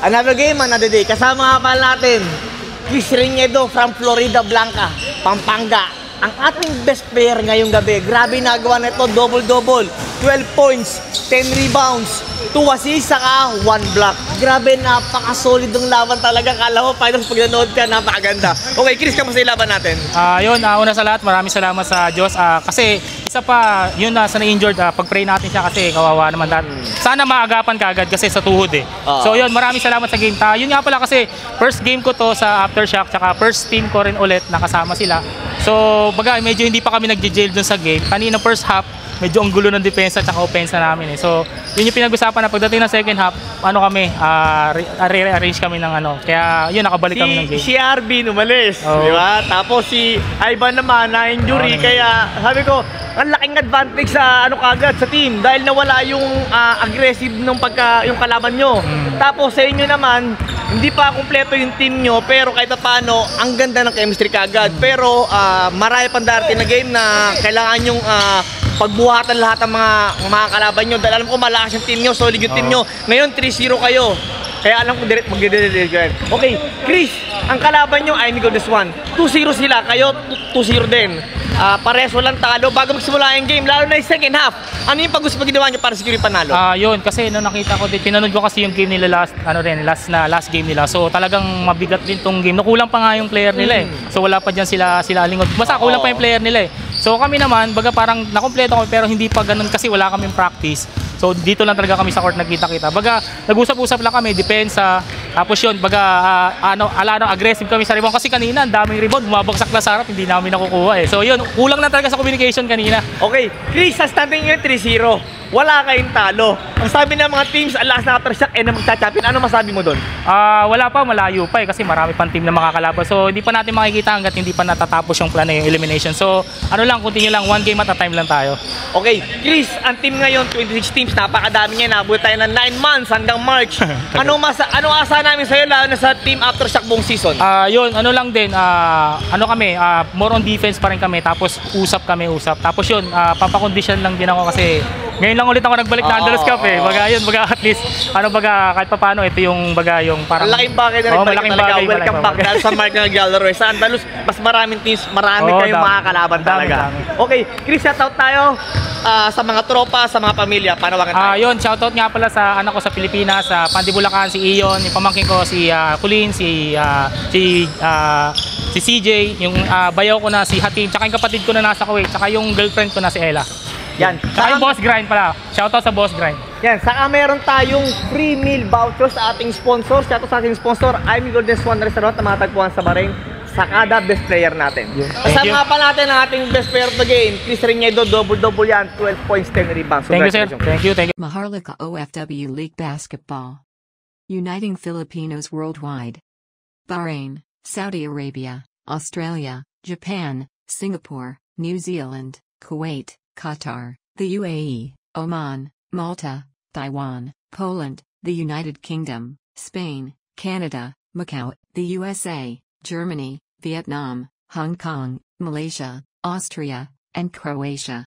Another game, another day. Kasama nga pala natin, Chris Reñedo from Florida Blanca, Pampanga. Ang ating best player ngayong gabi. Grabe nagawa na ito, double-double. 12 points, 10 rebounds, 2 assists, saka 1 block. Grabe, napaka-solid ng laban talaga. Kala mo, finals pag nanood ka, napakaganda. Okay, Chris, kamusta yung laban natin? Una sa lahat, maraming salamat sa Diyos. Kasi isa pa, yun sa na-injured, pag-pray natin siya kasi kawawa naman dahil. Sana maagapan ka agad kasi sa tuhod eh. So yun, maraming salamat sa game. Yun nga pala kasi, first game ko to sa Aftershock, tsaka first team ko rin ulit, nakasama sila. So, medyo hindi pa kami nag-jail dun sa game. Kanina first half, medyo ang gulo ng depensa at opensa namin eh. So, yun yung pinag-usapan na pagdating ng second half, re-arrange kami ng Kaya yun, nakabalik kami ng game. Si RB umalis, di ba? Tapos si Ivan naman na injury, kaya sabi ko, ang laking advantage sa kagad sa team dahil nawala yung aggressive nung yung kalaban nyo. Tapos sa inyo naman, hindi pa kumpleto yung team nyo, pero kahit paano, ang ganda ng chemistry kagad. Pero marami pang darating na game na kailangan yung pagbuhatan lahat ng mga kalaban nyo. Dahil alam ko malakas yung team nyo, solid yung team nyo. Ngayon 3-0 kayo. Kaya alam ko direct magde-deliver. Okay, Chris, ang kalaban nyo ay Amigo this one. 2-0 sila, kayo 2-0 din. Pares walang talo bago magsimula yung game, lalo na yung second half. Ano yung pag-gusto ginawa nyo para siguro yung panalo? Yun, kasi nakita ko din, pinanood ko kasi yung game nila last game nila. So talagang mabigat din tong game. Nakulang pa nga yung player nila eh. So wala pa dyan sila Alingod. Basta kulang pa yung player nila eh. So kami naman, parang nakompleto kami pero hindi pa ganun kasi wala kaming practice. So dito lang talaga kami sa court nagkita-kita. Nag-usap-usap lang kami, depensa. Tapos yun, aggressive kami sa rebound kasi kanina ang daming rebound, bumabagsak na sa harap, hindi namin nakukuha eh. So yun, kulang na talaga sa communication kanina. Okay, Chris, sa standing ngayon 3-0. Wala kayong talo. Ang sabi ng mga teams, ang last na Aftershock na magcha-champion. Ano masabi mo doon? Wala pa, malayo pa eh kasi marami pang team na makakalaban. So hindi pa natin makikita hanggat hindi pa natatapos yung plan na yung elimination. So continue lang, one game at a time lang tayo. Okay, Chris, ang team ngayon, 26 teams, napakadami niya. Nabuhay tayo ng 9 months hanggang March. Ano asa namin sa'yo lalo na sa team Aftershock buong season? Yun, more on defense pa rin kami. Tapos usap. Tapos yun, papakondition lang din ako kasi ngayon lang ulit ako nagbalik na Andalus Cup eh. At least, kahit paano, ito yung parang malaking bagay na rin talaga. Welcome back dahil sa Mark ng Gallery. Sa Andalus, mas maraming teams, marami kayong makakalaban talaga. Okay, Chris, shoutout tayo sa mga tropa, sa mga pamilya. Panawagan tayo. Yun, shoutout nga pala sa anak ko sa Pilipinas, sa Pandibulacan, si Ion, yung pamangkin ko, si Kulin, si CJ, yung bayaw ko na si Hatim, tsaka yung kapatid ko na nasa Kuwait, tsaka yung girlfriend ko na si Ella. Yan. Saka yung Boss Grind pala. Shoutout sa Boss Grind. Yan. Saka meron tayong free meal voucher sa ating sponsor. Shoutout sa ating sponsor, Amigo this one restaurant na matagpuan sa Bahrain. Sa kada best player natin. Kasama pa natin ang ating best player of the game, Chris Reñedo, double-double yan, 12 points, 10 rebounds. Thank you, sir. Thank you. Maharlika OFW League Basketball. Uniting Filipinos worldwide. Bahrain, Saudi Arabia, Australia, Japan, Singapore, New Zealand, Kuwait, Qatar, the UAE, Oman, Malta, Taiwan, Poland, the United Kingdom, Spain, Canada, Macau, the USA, Germany, Vietnam, Hong Kong, Malaysia, Austria, and Croatia.